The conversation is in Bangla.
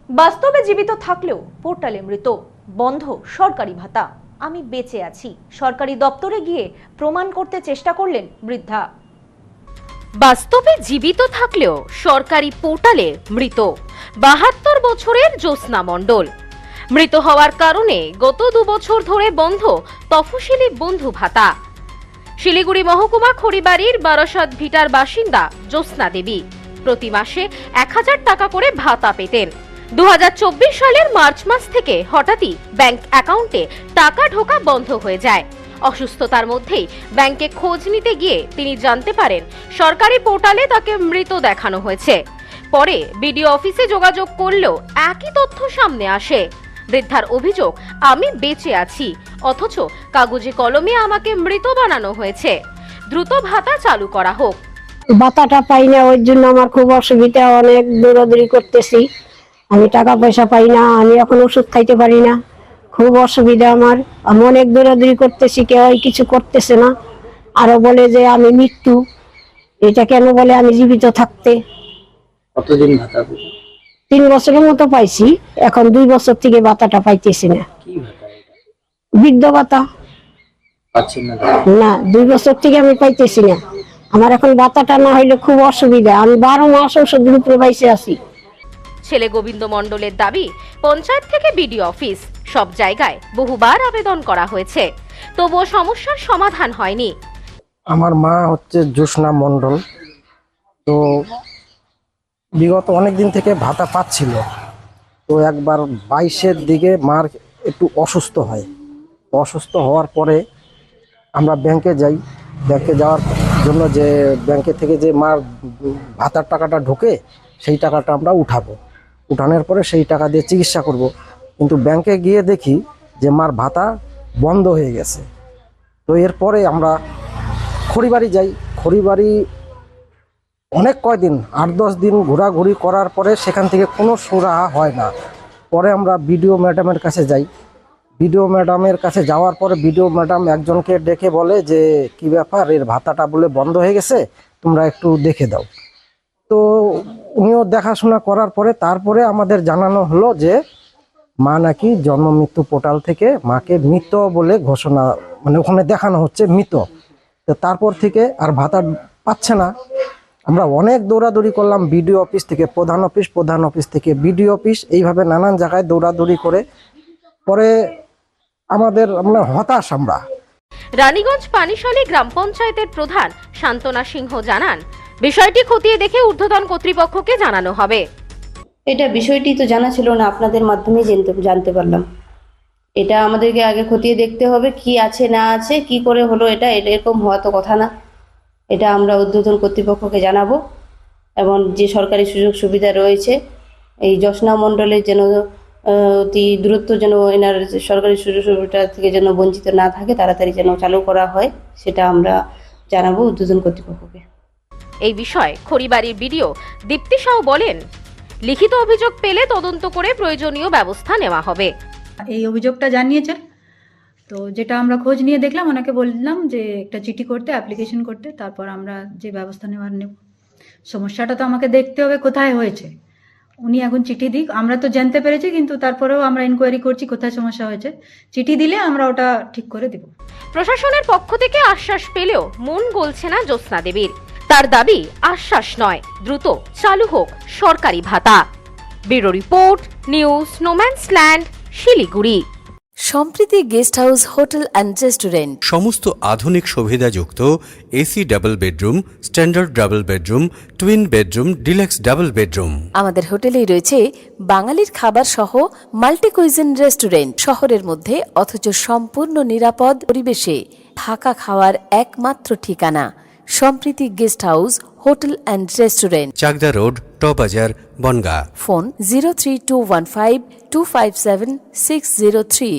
বাস্তবে জীবিত থাকলেও পোর্টালে মৃত, বন্ধ সরকারি ভাতা। আমি বেঁচে আছি সরকারি দপ্তরে গিয়ে প্রমাণ করতে চেষ্টা করলেন বৃদ্ধা। বাস্তবে জীবিত থাকলেও সরকারি পোর্টালে মৃত ৭২ বছরের জ্যোৎস্না মণ্ডল। মৃত হওয়ার কারণে গত ২ বছর ধরে বন্ধ তফসিলি বন্ধু ভাতা। শিলিগুড়ি মহকুমা খড়িবাড়ির বারাসাত ভিটার বাসিন্দা জ্যোৎস্না দেবী প্রতি মাসে ১০০০ টাকা করে ভাতা পেতেন। ২০২৪ সালের মার্চ মাস থেকে হঠাৎই ব্যাংক অ্যাকাউন্টে টাকা ঢোকা বন্ধ হয়ে যায়। অসুস্থতার মধ্যেই ব্যাংকে খোঁজ নিতে গিয়ে তিনি জানতে পারেন সরকারি পোর্টালে তাকে মৃত দেখানো হয়েছে। পরে বিডিও অফিসে যোগাযোগ করলেও একই তথ্য সামনে আসে। বৃদ্ধার অভিযোগ, আমি বেঁচে আছি অথচ কাগজে কলমে আমাকে মৃত বানানো হয়েছে। দ্রুত ভাতা চালু করা হোক। ভাতাটা পাই না, ওই জন্য আমার খুব অসুবিধা, অনেক দৌড়াদৌড়ি করতেছি। আমি টাকা পয়সা পাই না, আমি এখন ওষুধ খাইতে পারি না, খুব অসুবিধা আমার। আমি অনেক দৌড়াদৌড়ি করতেছি, কেউ কিছু করতেছে না। আরো বলে যে আমি মৃত্যু, এটা কেন বলে আমি জীবিত থাকতে। কতদিন ভাতা? ৩ বছরের মতো পাইছি, এখন ২ বছর থেকে ভাতাটা পাইতেছি না। কি ভাতা এটা? বৃদ্ধ ভাতা পাচ্ছেন না? না, ২ বছর থেকে আমি পাইতেছি না। আমার এখন ভাতাটা না হইলে খুব অসুবিধা, আমি ১২ মাস ওষুধের উপরে বাইসে আছি। ছেলে গোবিন্দ মণ্ডলের দাবি, পঞ্চায়েত থেকে বিডিও অফিস সব জায়গায় বহুবার আবেদন করা হয়েছে, তবুও সমস্যার সমাধান হয়নি। আমার মা হচ্ছে জ্যোৎস্না মণ্ডল, তো বিগত অনেক দিন থেকে ভাতা পাচ্ছিল। তো একবার ২২-এর দিকে মার একটু অসুস্থ হয়। অসুস্থ হওয়ার পরে আমরা ব্যাংকে যাই। ব্যাংকে যাওয়ার জন্য যে ব্যাংকে থেকে যে মার ভাতার টাকাটা ঢোকে সেই টাকাটা আমরা উঠাবো। উঠানোর পরে সেই টাকা দিয়ে চিকিৎসা করব। কিন্তু ব্যাংকে গিয়ে দেখি যে মার ভাতা বন্ধ হয়ে গেছে। তো এরপরে আমরা খড়িবাড়ি যাই। খড়িবাড়ি অনেক কয়দিন ৮-১০ দিন ঘোরাঘুরি করার পরে সেখান থেকে কোনো সুরাহা হয় না। পরে আমরা বিডিও ম্যাডামের কাছে যাই। বিডিও ম্যাডামের কাছে যাওয়ার পরে বিডিও ম্যাডাম একজনকে ডেকে বলে যে কি ব্যাপার, এর ভাতাটা বলে বন্ধ হয়ে গেছে, তোমরা একটু দেখে দাও। তো উনিও দেখাশোনা করার পরে তারপরে আমাদের জানানো হলো যে মা নাকি জন্ম মৃত্যু পোর্টাল থেকে মাকে মৃত বলে ঘোষণা, মানে ওখানে দেখানো হচ্ছে মৃত। তো তারপর থেকে আর ভাতা পাচ্ছে না। আমরা অনেক দৌড়াদৌড়ি করলাম, বিডিও অফিস থেকে প্রধান অফিস থেকে বিডিও অফিস, এইভাবে নানান জায়গায় দৌড়াদৌড়ি করে পরে আমরা হতাশ। আমরা রানীগঞ্জ পানিশালী গ্রাম পঞ্চায়েতের প্রধান শান্তনা সিংহ জানান, বিষয়টি খতিয়ে দেখে ঊর্ধ্বতন কর্তৃপক্ষকে জানানো হবে। এটা বিষয়টি তো জানা ছিল না, আপনাদের মাধ্যমে জানতে পারলাম। এটা আমাদেরকে আগে খতিয়ে দেখতে হবে, কি আছে না আছে, কি করে হলো এটা এরকম হওয়া তো কথা না। এটা আমরা ঊর্ধ্বতন কর্তৃপক্ষকে জানাবো এবং যে সরকারি সুযোগ সুবিধা রয়েছে এই জ্যোৎস্না মণ্ডলের যেন অতি দ্রুত যেন এনার সরকারি সুযোগ সুবিধা থেকে যেন বঞ্চিত না থাকে, তাড়াতাড়ি যেন চালু করা হয়, সেটা আমরা জানাবো ঊর্ধ্বতন কর্তৃপক্ষকে। এই বিষয়ে খড়িবাড়ির বিডিও দীপ্তি সাউ বলেন, লিখিত অভিযোগ পেলে তদন্ত করে প্রয়োজনীয় ব্যবস্থা নেওয়া হবে। এই অভিযোগটা জানিয়েছেন, তো যেটা আমরা খোঁজ নিয়ে দেখলাম, ওনাকে বললাম যে একটা চিঠি করতে, অ্যাপ্লিকেশন করতে, তারপর আমরা যে ব্যবস্থা নেওয়ার নেব। সমস্যাটা তো আমাকে দেখতে হবে কোথায় হয়েছে। উনি এখন চিঠি দিক, আমরা তো জানতে পেরেছি, কিন্তু তারপরেও আমরা ইনকোয়ারি করছি কোথায় সমস্যা হয়েছে। চিঠি দিলে আমরা ওটা ঠিক করে দেব। প্রশাসনের পক্ষ থেকে আশ্বাস পেলেও মন গলছে না জ্যোৎস্না দেবীর। তার দাবি আশ্বাস নয়, দ্রুত চালু হোক সরকারি ভাতা। Bureau report, news no man's land, Siliguri. Sampriti guest house hotel and restaurant, সমস্ত আধুনিক সুবিধাযুক্ত AC double bedroom, standard double bedroom, twin bedroom, deluxe double bedroom. আমাদের হোটেলেই রয়েছে বাঙালির খাবার সহ মাল্টি কুইজিন রেস্টুরেন্ট। শহরের মধ্যে অথচ সম্পূর্ণ নিরাপদ পরিবেশে থাকা খাওয়ার একমাত্র ঠিকানা Sampriti guest house hotel and restaurant, Chakdah road, টবাজার, বনগাঁ। ফোন 03215257603।